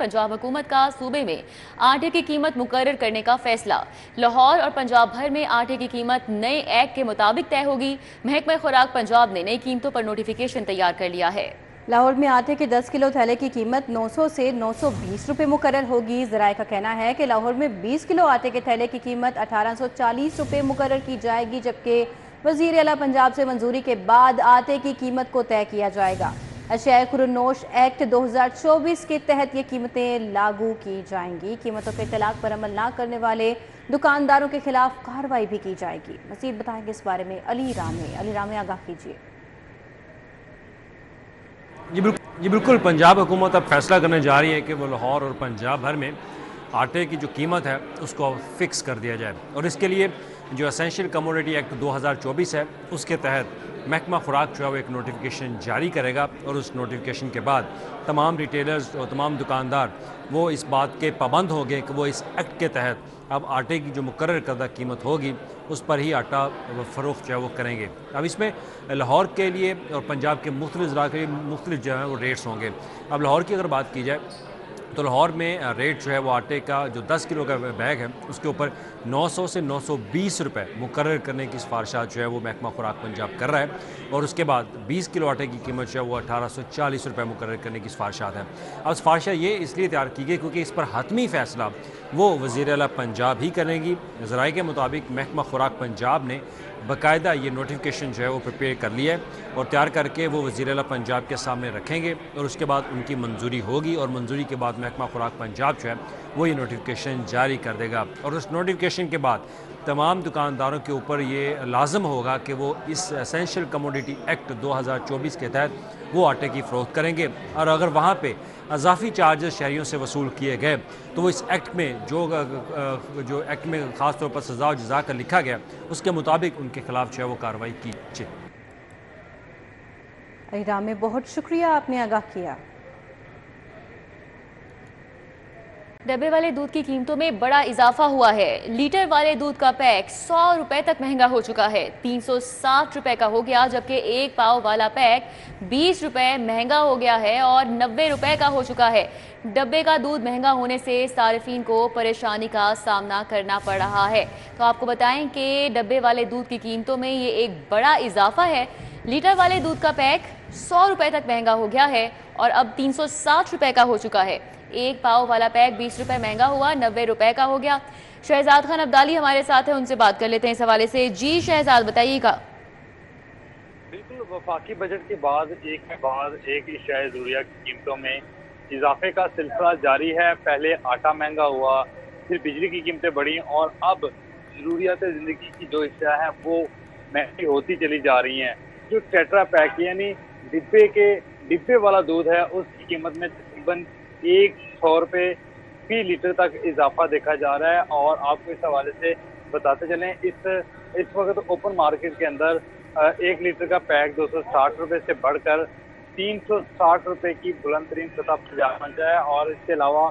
पंजाब हुकूमत का सूबे में आटे की कीमत मुकर्रर करने का फैसला। लाहौर और पंजाब भर में आटे की कीमत नए एक्ट के मुताबिक तय होगी। महकमा खुराक पंजाब ने नई कीमतों पर नोटिफिकेशन तैयार कर लिया है। लाहौर में आटे के 10 किलो थैले की कीमत 900 से 920 रुपये मुकर्रर होगी। ज़राए का कहना है कि लाहौर में 20 किलो आटे के थैले की कीमत 1840 रुपये मुकर्रर की जाएगी, जबकि वज़ीर आला पंजाब से मंजूरी के बाद आटे की कीमत को तय किया जाएगा। अशियाए खुर्दनोश एक्ट 2024 के तहत ये कीमतें लागू की जाएंगी। कीमतों के इतलाक पर अमल न करने वाले दुकानदारों के खिलाफ कार्रवाई भी की जाएगी। मज़ीद बताएंगे इस बारे में अली रामे आगाह कीजिए। जी बिल्कुल, पंजाब हुकूमत अब फैसला करने जा रही है कि वो लाहौर और पंजाब भर में आटे की जो कीमत है उसको फिक्स कर दिया जाए, और इसके लिए जो एसेंशियल कमोडिटी एक्ट 2024 है उसके तहत महकमा खुराक जो है वो एक नोटिफिकेशन जारी करेगा, और उस नोटिफिकेशन के बाद तमाम रिटेलर्स और तमाम दुकानदार वो इस बात के पाबंद होंगे कि वो इस एक्ट के तहत अब आटे की जो मुकर्रर करदा कीमत होगी उस पर ही आटा फ़रोख्त जो है वो करेंगे। अब इसमें लाहौर के लिए और पंजाब के मुख्तलिफ ज़िला के लिए मुख्तलिफ जो है वो रेट्स होंगे। अब लाहौर की अगर बात की जाए तो लाहौर में रेट जो है वो आटे का जो 10 किलो का बैग है उसके ऊपर 900 से 920 रुपये मुकर्रर करने की सिफारिशात जो है वो महकमा खुराक पंजाब कर रहा है, और उसके बाद 20 किलो आटे की कीमत जो है वो 1840 रुपये मुकर्रर करने की सिफारिशात है। अब सिफारिशा ये इसलिए तैयार की गई क्योंकि इस पर हतमी फ़ैसला वो वज़ीर आला पंजाब ही करेंगी। ज़राए के मुताबिक महकमा खुराक पंजाब ने बाकायदा ये नोटिफिकेशन जो है वो प्रिपेयर कर लिया है और तैयार करके वो वज़ीर आला पंजाब के सामने रखेंगे, और उसके बाद उनकी मंजूरी होगी, और मंजूरी के बाद महकमा खुराक पंजाब जो है वो ये नोटिफिकेशन जारी कर देगा। और उस नोटिफिकेशन के बाद तमाम दुकानदारों के ऊपर ये लाजम होगा कि वो इस एसेंशियल कमोडिटी एक्ट 2024 के तहत वो आटे की फ़रोख्त करेंगे, और अगर वहाँ पे अजाफी चार्जेस शहरियों से वसूल किए गए तो वो इस एक्ट में जो एक्ट में ख़ास तौर पर सज़ा और जज़ा का लिखा गया उसके मुताबिक उनके खिलाफ जो है वो कार्रवाई की जाए। अलीराम में बहुत शुक्रिया, आपने आगाह किया। डब्बे वाले दूध की कीमतों में बड़ा इजाफा हुआ है। लीटर वाले दूध का पैक 100 रुपए तक महंगा हो चुका है, 360 रुपए का हो गया, जबकि एक पाव वाला पैक 20 रुपए महंगा हो गया है और 90 रुपए का हो चुका है। डब्बे का दूध महंगा होने से सार्फिन को परेशानी का सामना करना पड़ रहा है। तो आपको बताएं कि डब्बे वाले दूध की कीमतों में ये एक बड़ा इजाफा है। लीटर वाले दूध का पैक 100 रुपए तक महंगा हो गया है और अब 360 रुपए का हो चुका है। एक पाव वाला पैक 20 रुपए महंगा हुआ, 90 रुपए का हो गया। शहजाद खान अब्दाली हमारे साथ है, उनसे बात कर लेते हैं इस हवाले से। जी शहजाद, बताइएगा। बिल्कुल, वफाकी बजट के बाद एक अशियाए ज़रूरिया की कीमतों में इजाफे का सिलसिला जारी है। पहले आटा महंगा हुआ, फिर बिजली की कीमतें बढ़ी, और अब ज़रूरियात ज़िंदगी की जो अशिया है वो महंगी होती चली जा रही हैं। जो टेट्रा पैक यानी डिब्बे वाला दूध है उसकी कीमत में तकरीबन 100 रुपये फी लीटर तक इजाफा देखा जा रहा है। और आपको इस हवाले से बताते चलें, इस वक्त ओपन मार्केट के अंदर 1 लीटर का पैक 260 रुपये से बढ़कर 360 रुपये की बुलंद तरीन सतह पर जा पहुंचा है। और इसके अलावा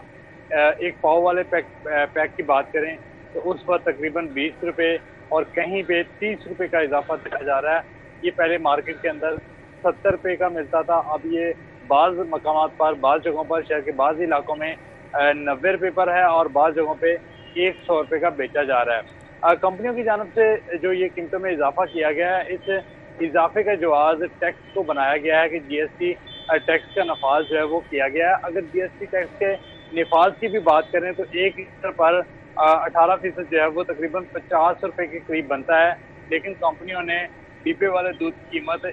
एक पाव वाले पैक की बात करें तो उस पर तकरीबन 20 रुपये और कहीं पे 30 रुपये का इजाफा देखा जा रहा है। ये पहले मार्केट के अंदर 70 रुपये का मिलता था, अब ये बाज़ मकामात पर, बाज़ जगहों पर, शहर के बाज़ इलाकों में 90 रुपये पर है और बाज़ जगहों पे 100 रुपये का बेचा जा रहा है। कंपनियों की जानब से जो ये कीमतों में इजाफा किया गया है, इस इजाफे का जवाज़ टैक्स को बनाया गया है कि GST टैक्स का नफाज जो है वो किया गया है। अगर GST टैक्स के नफाज की भी बात करें तो 1 लीटर पर 18% जो है वो तकरीबन 50 रुपये के करीब बनता है, लेकिन कंपनियों ने डिब्बे वाले दूध की कीमत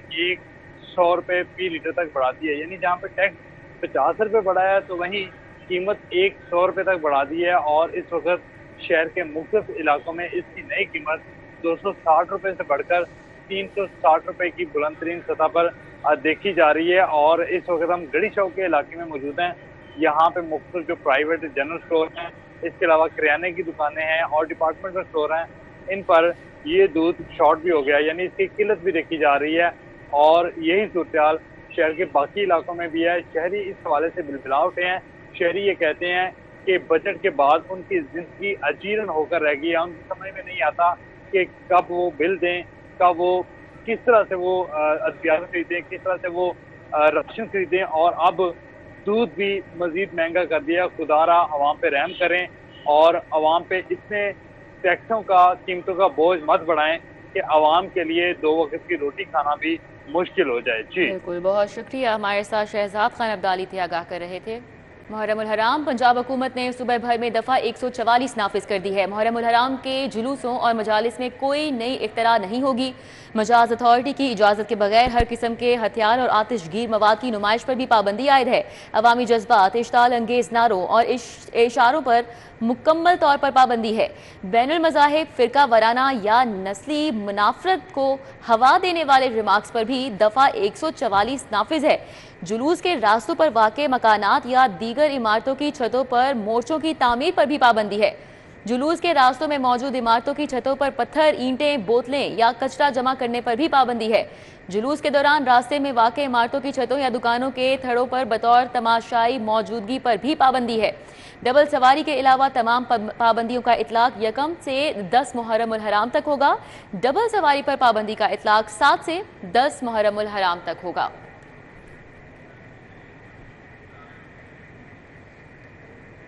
100 रुपये फी लीटर तक बढ़ा दी है। यानी जहाँ पे टैक्स 50 रुपये बढ़ा है तो वहीं कीमत 100 रुपये तक बढ़ा दी है। और इस वक्त शहर के मुख्तलिफ इलाकों में इसकी नई कीमत 260 रुपये से बढ़कर 360 रुपये की बुलंद तरीन सतह पर देखी जा रही है। और इस वक्त हम गढ़ी चौक के इलाके में मौजूद हैं। यहाँ पे मुख्तलिफ जो प्राइवेट जनरल स्टोर हैं, इसके अलावा किराने की दुकानें हैं और डिपार्टमेंटल स्टोर हैं, इन पर ये दूध शॉर्ट भी हो गया, यानी इसकी किल्लत भी देखी जा रही है। और यही सूरत शहर के बाकी इलाकों में भी है। शहरी इस हवाले से बिलबिला उठे हैं। शहरी ये कहते हैं कि बजट के बाद उनकी जिंदगी अजीरन होकर रह गई है। उनकी समझ में नहीं आता कि कब वो बिल दें, कब वो किस तरह से वो अद्वियात खरीदें, किस तरह से वो राशन खरीदें। और अब दूध भी मजीद महंगा कर दिया। खुदारा अवाम पे रहम करें और अवाम पे इतने टैक्सों का, कीमतों का बोझ मत बढ़ाएं कि अवाम के लिए 2 वक्त की रोटी खाना भी मुश्किल हो जाए। जी बिल्कुल, बहुत शुक्रिया। हमारे साथ शहजाद खान अब्दाली थे, आगाह कर रहे थे। मुहर्रम उल हराम, पंजाब हुकूमत ने सूबे भर में दफ़ा 144 नाफिज कर दी है। मुहर्रम उल हराम के जुलूसों और मजालिस में कोई नई इख्तरा नहीं होगी। मजाज अथॉरिटी की इजाज़त के बगैर हर किस्म के हथियार और आतिशगीर मवाद की नुमाइश पर भी पाबंदी आयद है। अवामी जज्बात, इश्ताल अंगेज नारों और इशारों पर मुकम्मल तौर पर पाबंदी है। बैनुल मज़ाहिब, फ़िरका वराना या नस्ली मुनाफरत को हवा देने वाले रिमार्क्स पर भी दफ़ा 144 नाफिज है। जुलूस के रास्तों पर वाक़े मकानात या दीगर इमारतों की छतों पर मोर्चों की तामीर पर भी पाबंदी है। जुलूस के रास्तों में मौजूद इमारतों की छतों पर पत्थर, ईंटें, बोतलें या कचरा जमा करने पर भी पाबंदी है। जुलूस के दौरान रास्ते में वाक़े इमारतों की छतों या दुकानों के थड़ों पर बतौर तमाशाई मौजूदगी पर भी पाबंदी है। डबल सवारी के अलावा तमाम पाबंदियों का इतलाक 1 से 10 मुहर्रम उल हराम तक होगा। डबल सवारी पर पाबंदी का इतलाक 7 से 10 मुहर्रम उल हराम तक होगा।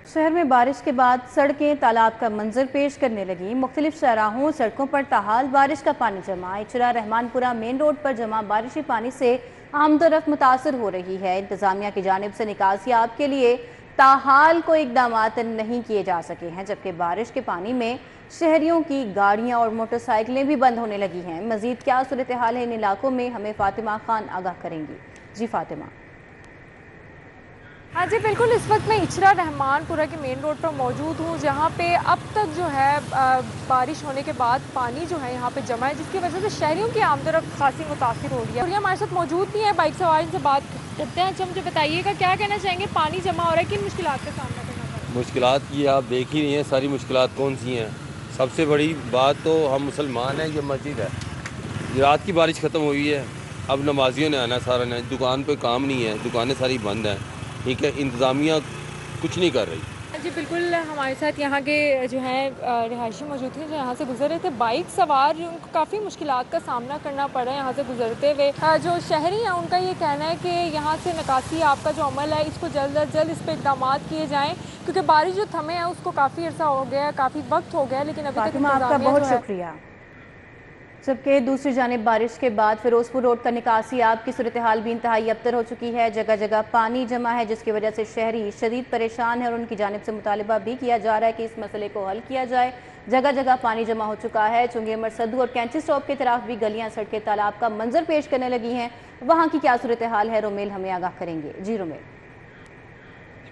शहर में बारिश के बाद सड़कें तालाब का मंजर पेश करने लगी। मुख्तलिफ शाहराहों सड़कों पर ताहाल बारिश का पानी जमा। इचरा रहमानपुरा मेन रोड पर जमा बारिशी पानी से आमदोरफ्त मुतासर हो रही है। इंतजामिया की जानिब से निकासियाब के लिए ताहाल कोई इकदाम नहीं किए जा सके हैं, जबकि बारिश के पानी में शहरियों की गाड़ियां और मोटरसाइकिलें भी बंद होने लगी हैं। मजीद क्या सूरत हाल है इन इलाकों में, हमें फातिमा खान आगाह करेंगी। जी फातिमा। हाँ जी बिल्कुल, इस वक्त मैं इचरा रहमानपुरा के मेन रोड पर मौजूद हूँ, जहाँ पे अब तक जो है बारिश होने के बाद पानी जो है यहाँ पे जमा है, जिसकी वजह से शहरियों की आमदोरफ्त खासी मुतासिर हो रही है। और ये हमारे साथ मौजूद भी है, बाइक सवार से बात करते हैं। अच्छा मुझे बताइएगा, क्या कहना चाहेंगे, पानी जमा हो रहा है, किन मुश्किलात का सामना करना पड़ रहा है? मुश्किलात की आप देख ही रही हैं, सारी मुश्किलात कौन सी हैं। सबसे बड़ी बात तो हम मुसलमान हैं, ये मस्जिद है, रात की बारिश ख़त्म हुई है, अब नमाजियों ने आना सारा ने, दुकान पे काम नहीं है, दुकानें सारी बंद हैं, ठीक है, इंतज़ामिया कुछ नहीं कर रही। जी बिल्कुल, हमारे साथ यहाँ के जो है रिहायशी मौजूद थे, जो यहाँ से गुजर रहे थे। बाइक सवार उनको काफ़ी मुश्किलात का सामना करना पड़ रहा है यहाँ से गुजरते हुए। जो शहरी हैं उनका ये कहना है कि यहाँ से निकासी आपका जो अमल है इसको जल्द अज जल्द इस पर इकदाम किए जाएँ, क्योंकि बारिश जो थमे है उसको काफ़ी अर्सा हो गया, काफ़ी वक्त हो गया, लेकिन अभी तक आपका बहुत शुक्रिया। जबकि दूसरी जानिब बारिश के बाद फिरोजपुर रोड का निकासी आपकी सूरत हाल भी इंतहाई अबतर हो चुकी है। जगह जगह पानी जमा है, जिसकी वजह से शहरी शदीद परेशान है और उनकी जानिब से मुतालिबा भी किया जा रहा है कि इस मसले को हल किया जाए। जगह जगह पानी जमा हो चुका है। चुंगी अमर सद्दू और कैंची स्टॉप की तरफ भी गलियां सड़कें तालाब का मंजर पेश करने लगी हैं। वहाँ की क्या सूरत हाल है, रोमेल हमें आगाह करेंगे। जी रोमेल।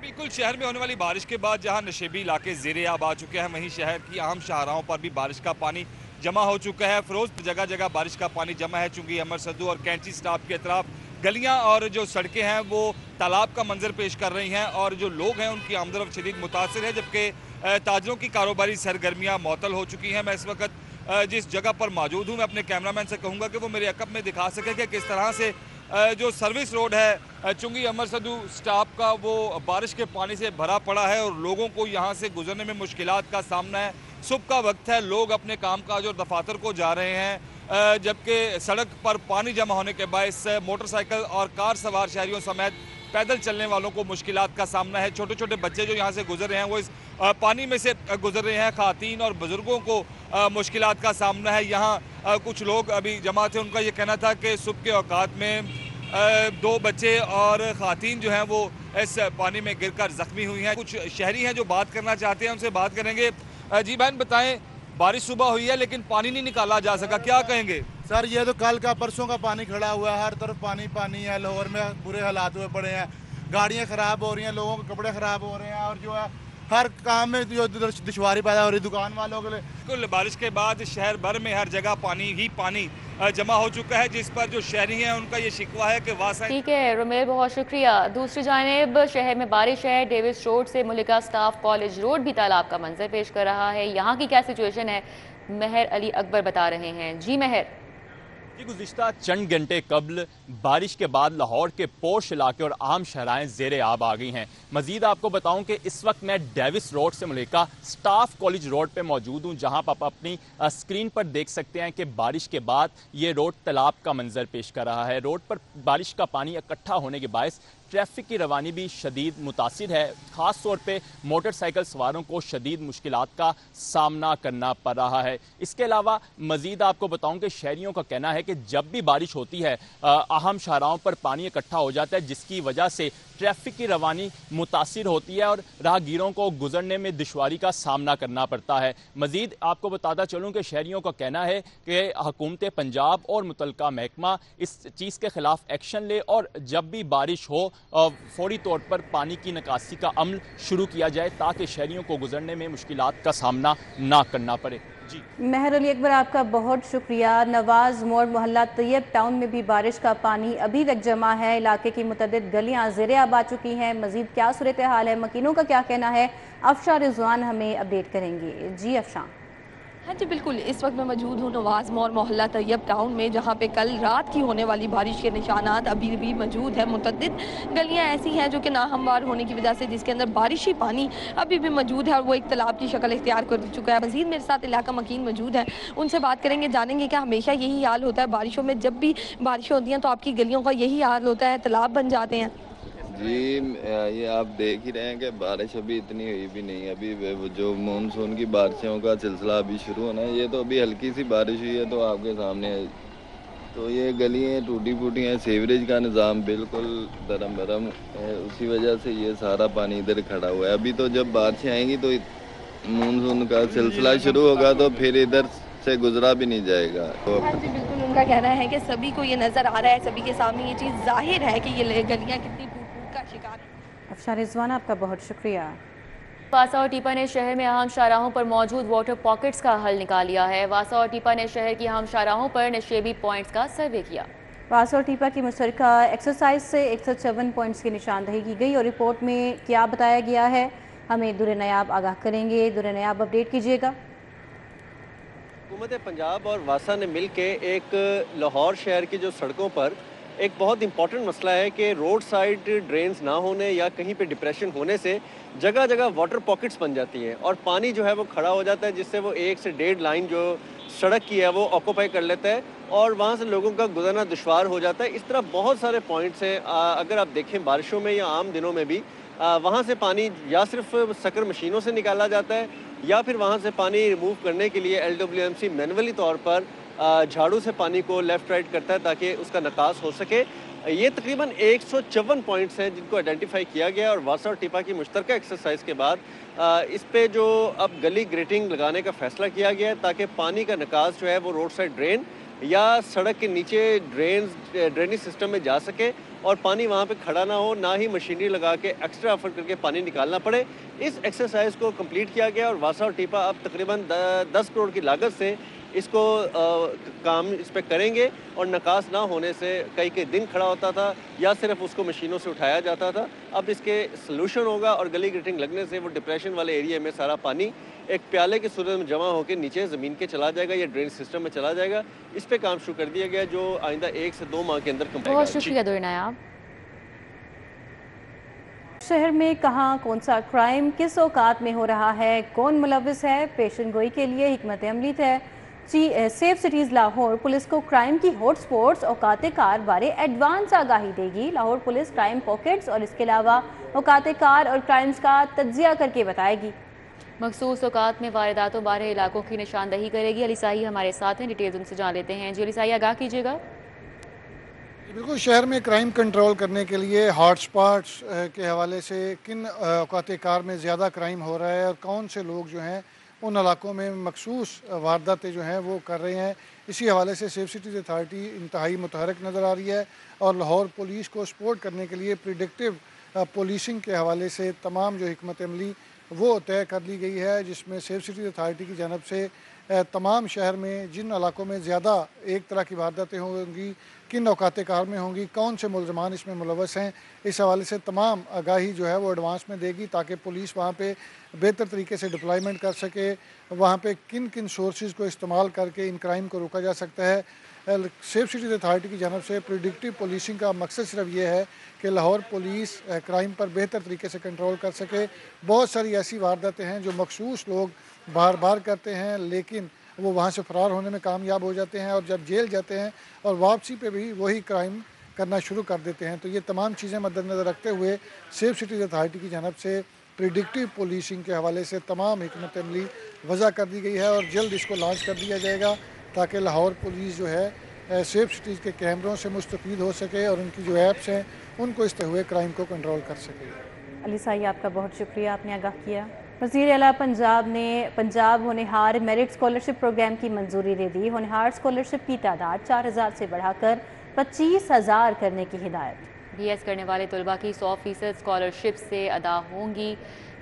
बिल्कुल, शहर में होने वाली बारिश के बाद जहां नशेबी इलाके ज़ेरे आब आ चुके हैं, वहीं शहर की अहम शाहराहों पर भी बारिश का पानी जमा हो चुका है। फिरोज जगह जगह बारिश का पानी जमा है। चुंगी अमर सद्दू और कैंची स्टॉप के अतराफ गलियां और जो सड़कें हैं वो तालाब का मंजर पेश कर रही हैं और जो लोग हैं उनकी आमदरफ्त शदीद मुतासिर है, जबकि ताजरों की कारोबारी सरगर्मियाँ मअतल हो चुकी हैं। मैं इस वक्त जिस जगह पर मौजूद हूँ, मैं अपने कैमरामैन से कहूँगा कि वो मेरे अकब में दिखा सके कि किस तरह से जो सर्विस रोड है चुंगी अमर सद्दू स्टॉप का, वो बारिश के पानी से भरा पड़ा है और लोगों को यहाँ से गुजरने में मुश्किलात का सामना है। सुबह का वक्त है, लोग अपने कामकाज और दफातर को जा रहे हैं, जबकि सड़क पर पानी जमा होने के बायस मोटरसाइकिल और कार सवार शहरियों समेत पैदल चलने वालों को मुश्किलात का सामना है। छोटे छोटे बच्चे जो यहाँ से गुजर रहे हैं वो इस पानी में से गुजर रहे हैं। खातीन और बुजुर्गों को मुश्किलात का सामना है। यहाँ कुछ लोग अभी जमा थे, उनका ये कहना था कि सुबह के औकात में 2 बच्चे और खातीन जो हैं वो इस पानी में गिरकर जख्मी हुई हैं। कुछ शहरी हैं जो बात करना चाहते हैं, उनसे बात करेंगे। जी बहन बताएं, बारिश सुबह हुई है लेकिन पानी नहीं निकाला जा सका, क्या कहेंगे? सर ये तो कल का परसों का पानी खड़ा हुआ है, हर तरफ पानी पानी है। लाहौर में बुरे हालात हुए पड़े हैं, गाड़ियां खराब हो रही हैं, लोगों के कपड़े खराब हो रहे हैं और जो है हर काम में जो दुश्वारी पैदा हो रही है दुकान वालों के लिए। बिल्कुल, बारिश के बाद शहर भर में हर जगह पानी ही पानी जमा हो चुका है, जिस पर जो शहरी हैं उनका ये शिकवा है कि वासा। ठीक है रोमेल, बहुत शुक्रिया। दूसरी जानिब शहर में बारिश है। डेविस रोड से मुलिका स्टाफ कॉलेज रोड भी तालाब का मंजर पेश कर रहा है। यहाँ की क्या सिचुएशन है, महर अली अकबर बता रहे हैं। जी महर। गुज़िश्ता चंद घंटे कबल बारिश के बाद लाहौर के पोश इलाके और आम शहराएं ज़ेरे आब आ गई हैं। मजीद आपको बताऊं कि इस वक्त मैं डेविस रोड से मुलिका स्टाफ कॉलेज रोड पे मौजूद हूं, जहां पर आप अपनी स्क्रीन पर देख सकते हैं कि बारिश के बाद ये रोड तालाब का मंजर पेश कर रहा है। रोड पर बारिश का पानी इकट्ठा होने के बायस ट्रैफिक की रवानी भी शदीद मुतासिर है। ख़ास तौर पे मोटरसाइकिल सवारों को शदीद मुश्किलात का सामना करना पड़ रहा है। इसके अलावा मज़ीद आपको बताऊं कि शहरियों का कहना है कि जब भी बारिश होती है अहम शाहराहों पर पानी इकट्ठा हो जाता है, जिसकी वजह से ट्रैफिक की रवानी मुतासिर होती है और राहगीरों को गुजरने में दुश्वारी का सामना करना पड़ता है। मज़ीद आपको बताता चलूँ कि शहरियों का कहना है कि हुकूमत पंजाब और मुतलका महकमा इस चीज़ के खिलाफ एक्शन ले और जब भी बारिश हो फौरी तौर पर पानी की निकासी का अमल शुरू किया जाए ताकि शहरियों को गुजरने में मुश्किलात का सामना ना करना पड़े। जी मेहर अली अकबर, आपका बहुत शुक्रिया। नवाज मोड़ मोहल्ला तैयब टाउन में भी बारिश का पानी अभी तक जमा है। इलाके की मुतअद्दिद गलियां ज़ेरे आब आ चुकी हैं। मजीद क्या सूरत हाल है, मकीनों का क्या कहना है, अफशा रिजवान हमें अपडेट करेंगे। जी अफशा। हाँ जी बिल्कुल, इस वक्त मैं मौजूद हूँ नवाज मोड़ मोहल्ला तैयब टाउन में, जहाँ पे कल रात की होने वाली बारिश के निशानात अभी भी मौजूद है। मुतअद्दिद गलियाँ ऐसी हैं जो कि नाहमवार होने की वजह से जिसके अंदर बारिशी पानी अभी भी मौजूद है और वो एक तालाब की शक्ल इख्तियार कर चुका है। मज़ीद मेरे साथ इलाका मकीन मौजूद है, उनसे बात करेंगे, जानेंगे कि हमेशा यही हाल होता है बारिशों में, जब भी बारिशें होती हैं तो आपकी गलियों का यही हाल होता है, तालाब बन जाते हैं? जी ये आप देख ही रहे हैं कि बारिश अभी इतनी हुई भी नहीं। अभी जो मानसून की बारिशों का सिलसिला अभी शुरू होना है, ये तो अभी हल्की सी बारिश हुई है तो आपके सामने है। तो ये गलियाँ टूटी फूटी हैं, सीवरेज का निज़ाम बिल्कुल दरम बरम है, उसी वजह से ये सारा पानी इधर खड़ा हुआ है। अभी तो जब बारिशें आएंगी तो मानसून का सिलसिला शुरू होगा तो फिर इधर से गुजरा भी नहीं जाएगा। तो हाँ जी बिल्कुल, उनका कहना है कि सभी को ये नज़र आ रहा है, सभी के सामने ये चीज़ जाहिर है कि ये गलियाँ कितनी का शिकार है। अफशा रिजवान, आपका बहुत शुक्रिया। वासा और टीपा ने शहर में अहम शाहराहों पर मौजूद वाटर पॉकेट्स का हल निकाल लिया है। वासा और टीपा ने शहर की अहम शाहराहों पर नशेबी पॉइंट्स का सर्वे किया। वासा और टीपा की मुश्तरका एक्सरसाइज से 154 पॉइंट्स की निशानदही की गई और रिपोर्ट में क्या बताया गया है हमें दुर नयाब आगाह करेंगे। दुर नयाब, अपडेट कीजिएगा। हुकूमत पंजाब और वासा ने मिल के एक लाहौर शहर की जो सड़कों पर एक बहुत इंपॉर्टेंट मसला है कि रोड साइड ड्रेन्स ना होने या कहीं पे डिप्रेशन होने से जगह जगह वाटर पॉकेट्स बन जाती हैं और पानी जो है वो खड़ा हो जाता है, जिससे वो 1 से 1.5 लाइन जो सड़क की है वो ऑक्यूपाई कर लेता है और वहाँ से लोगों का गुजरना दुश्वार हो जाता है। इस तरह बहुत सारे पॉइंट्स हैं। अगर आप देखें बारिशों में या आम दिनों में भी वहाँ से पानी या सिर्फ सकर मशीनों से निकाला जाता है या फिर वहाँ से पानी रिमूव करने के लिए LWMC मैनुअली तौर पर झाड़ू से पानी को लेफ़्ट राइट करता है ताकि उसका निकास हो सके। ये तकरीबन 154 पॉइंट्स हैं जिनको आइडेंटिफाई किया गया और वासा और टीपा की मुश्तरका एक्सरसाइज के बाद इस पे जो अब गली ग्रेटिंग लगाने का फैसला किया गया है ताकि पानी का निकास जो है वो रोड साइड ड्रेन या सड़क के नीचे ड्रेनेज सिस्टम में जा सके और पानी वहाँ पे खड़ा ना हो, ना ही मशीनरी लगा के एक्स्ट्रा एफर्ट करके पानी निकालना पड़े। इस एक्सरसाइज को कंप्लीट किया गया और वासा और टीपा अब तकरीबन 10 करोड़ की लागत से इसको काम इस पर करेंगे और निकास ना होने से कई दिन खड़ा होता था या सिर्फ उसको मशीनों से उठाया जाता था। अब इसके सलूशन होगा और गली ग्रेटिंग लगने से वो डिप्रेशन वाले एरिया में सारा पानी एक प्याले की सूरत में जमा होकर नीचे ज़मीन के चला जाएगा या ड्रेन सिस्टम में चला जाएगा। इस पे काम शुरू कर दिया गया जो आइंदा 1 से 2 माह के अंदर कंप्लीट। बहुत शुक्रिया दुर्नायाब। शहर में कहाँ कौन सा क्राइम किस औकात में हो रहा है, कौन मुलविस है, पेशन गोई के लिए हिकमत अमली है। सेफ सिटीज़ लाहौर पुलिस को क्राइम की हॉटस्पॉट्स औकात कार बारे एडवांस आगाही देगी। लाहौर पुलिस क्राइम पॉकेट्स और इसके अलावा औकात कार और क्राइम्स का तज्जिया करके बताएगी। मखसूस औकात में वारदातों बारह इलाकों की निशानदही करेगी। अली साही हमारे साथ हैं, डिटेल्स उनसे जान लेते हैं। जी अली साही, आगाह कीजिएगा। बिल्कुल, शहर में क्राइम कंट्रोल करने के लिए हॉटस्पॉट्स के हवाले से किन औकात कार में ज़्यादा क्राइम हो रहा है और कौन से लोग जो हैं उन इलाकों में मखसूस वारदातें जो हैं वो कर रहे हैं, इसी हवाले से सेफ सिटीज़ अथॉरिटी इंतहाई मुतहरक नज़र आ रही है और लाहौर पुलिस को सपोर्ट करने के लिए प्रिडिक्टिव पुलिसिंग के हवाले से तमाम जो हिकमत अमली वो तय कर ली गई है, जिसमें सेफ सिटीज़ अथॉरिटी की जानब से तमाम शहर में जिन इलाकों में ज़्यादा एक तरह की वारदातें होंगी, किन औकात कार में होंगी, कौन से मुलजमान इसमें मुलवस हैं, इस हवाले से तमाम आगाही जो है वो एडवांस में देगी ताकि पुलिस वहाँ पे बेहतर तरीके से डिप्लॉयमेंट कर सके। वहाँ पे किन किन सोर्सेज को इस्तेमाल करके इन क्राइम को रोका जा सकता है। सेफ सिटीज़ अथॉरिटी की जानब से प्रिडिक्टिव पुलिसिंग का मकसद सिर्फ ये है कि लाहौर पुलिस क्राइम पर बेहतर तरीके से कंट्रोल कर सके। बहुत सारी ऐसी वारदातें हैं जो मखसूस लोग बार बार करते हैं लेकिन वो वहाँ से फ़रार होने में कामयाब हो जाते हैं और जब जेल जाते हैं और वापसी पे भी वही क्राइम करना शुरू कर देते हैं। तो ये तमाम चीज़ें मद्देनज़र रखते हुए सेफ सिटीज़ अथॉरिटी की जानब से प्रिडिक्टिव पुलिसिंग के हवाले से तमाम हिकमत अमली वज़ा कर दी गई है और जल्द इसको लॉन्च कर दिया जाएगा ताकि लाहौर पुलिस जो है सेफ सिटीज़ के कैमरों से मुस्तफ़ीद हो सके और उनकी जो ऐप्स हैं उनको इस हुए क्राइम को कंट्रोल कर सके। अली साई, आपका बहुत शुक्रिया, आपने आगाह किया। वज़ीर आला पंजाब ने पंजाब होनहार मेरिट स्कॉलरशिप प्रोग्राम की मंजूरी दे दी। होनहार स्कॉलरशिप की तादाद 4000 से बढ़ाकर 25,000 करने की हिदायत। BS करने वाले तलबा की 100% स्कॉलरशिप से अदा होंगी।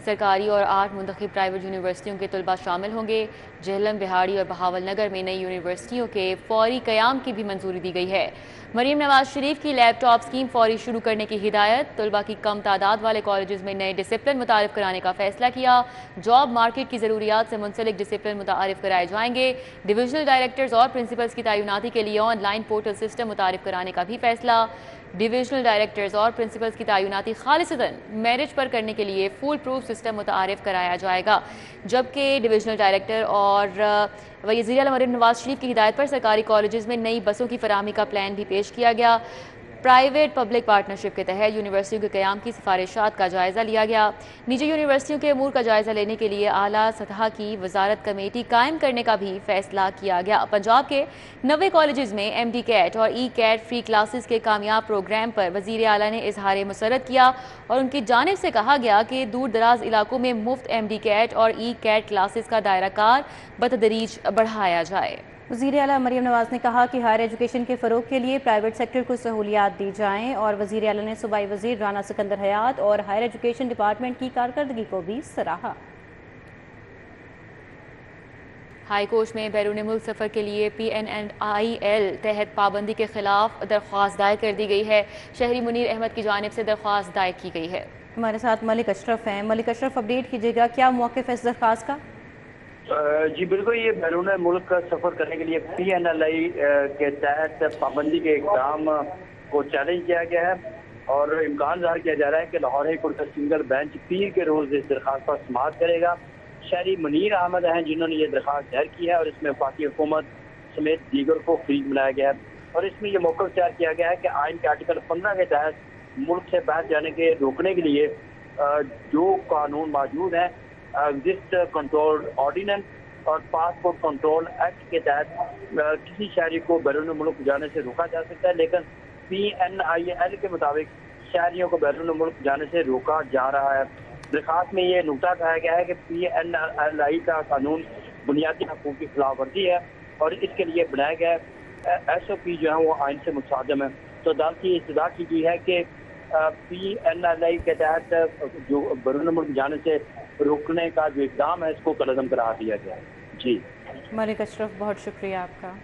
सरकारी और 8 मुंतखब प्राइवेट यूनिवर्सिटियों के तलबा शामिल होंगे। जेहलम, बिहाड़ी और बहावलनगर में नई यूनिवर्सिटियों के फौरी क़याम की भी मंजूरी दी गई है। मरीम नवाज शरीफ की लैपटॉप स्कीम फौरी शुरू करने की हिदायत। तलबा की कम तादाद वाले कॉलेज में नए डिसिप्लिन मुतारिफ कराने का फैसला किया। जॉब मार्केट की ज़रूरियात से मुंसलिक डिसिप्लिन मुतारिफ कराए जाएंगे। डिविजनल डायरेक्टर्स और प्रिंसिपल्स की तैनाती के लिए ऑनलाइन पोर्टल सिस्टम मुतारिफ कराने का भी फैसला। डिविजनल डायरेक्टर्स और प्रिंसिपल्स की तैनाती खालिसतन मेरिट पर करने के लिए फुल प्रूफ सिस्टम मुतारिफ कराया जाएगा। जबकि डिविजनल डायरेक्टर और वज़ीर आला मरीम नवाज शरीफ की हिदायत पर सरकारी कॉलेजेस में नई बसों की फराहमी का प्लान भी पेश किया गया। प्राइवेट पब्लिक पार्टनरशिप के तहत यूनिवर्सिटियों के क़याम की सिफारिशात का जायज़ा लिया गया। निजी यूनिवर्सिटियों के अमूर का जायज़ा लेने के लिए आला सतह की वजारत कमेटी कायम करने का भी फैसला किया गया। पंजाब के 90 कॉलेजेस में MD कैट और E-कैट फ्री क्लासेस के कामयाब प्रोग्राम पर वज़ीर आला ने इजहार मसरत किया और उनकी जानिब से कहा गया कि दूर दराज इलाकों में मुफ्त MD कैट और E-कैट क्लासेस का दायरा कार बतदरीज बढ़ाया जाए। वज़ीर आला मरीम नवाज ने कहा कि हायर एजुकेशन के फ़रोग के लिए प्राइवेट सेक्टर को सहूलियात दी जाएँ और वज़ीर आला ने सूबाई वज़ीर राना सिकंदर हयात और हायर एजुकेशन डिपार्टमेंट की कारकर्दगी को भी सराहा। हाई कोर्ट में बैरून मुल्क सफ़र के लिए PNNIL तहत पाबंदी के खिलाफ दरख्वास्त दायर कर दी गई है। शहरी मुनीर अहमद की जानिब से दरख्वास्त दायर की गई है। हमारे साथ मलिक अशरफ हैं। मलिक अशरफ, अपडेट कीजिएगा, क्या मौक़िफ़ है इस दरख्वास्त का? जी बिल्कुल, ये बैरून मुल्क का सफ़र करने के लिए PNLI के तहत पाबंदी के इक़दाम को चैलेंज किया गया है और इम्कान ज़ाहिर किया जा रहा है कि लाहौर हाई कोर्ट का सिंगल बेंच पीर के रोज़ इस दरख्वास्त पर समाअत करेगा। शहरी मुनीर अहमद हैं जिन्होंने ये दरख्वास्त दायर की है और इसमें वफाकी हुकूमत समेत दीगर को फरीक बनाया गया है और इसमें यह मौक़िफ़ तैयार किया गया है कि आइन के आर्टिकल 15 के तहत मुल्क से बाहर जाने के रोकने के लिए जो कानून मौजूद हैं, एग्जिस्ट कंट्रोल ऑर्डिनेंस और पासपोर्ट कंट्रोल एक्ट के तहत किसी शहरी को बैरून मुल्क जाने से रोका जा सकता है, लेकिन PNIL के मुताबिक शहरियों को बैरून मुल्क जाने से रोका जा रहा है। दरख्वास्त में ये नुकता कहा गया है कि PNLI का कानून बुनियादी हकूक़ की खिलाफ वर्जी है और इसके लिए बनाया गया SOP जो है वो आइन से मुतसादम है। तो अदालत की इस्तदा की गई है कि PNLI के तहत जो बैरून मुल्क जाने से रोकने का जो इक़दाम है इसको कलअदम करार दिया गया है। जी मलिक अशरफ, बहुत शुक्रिया आपका।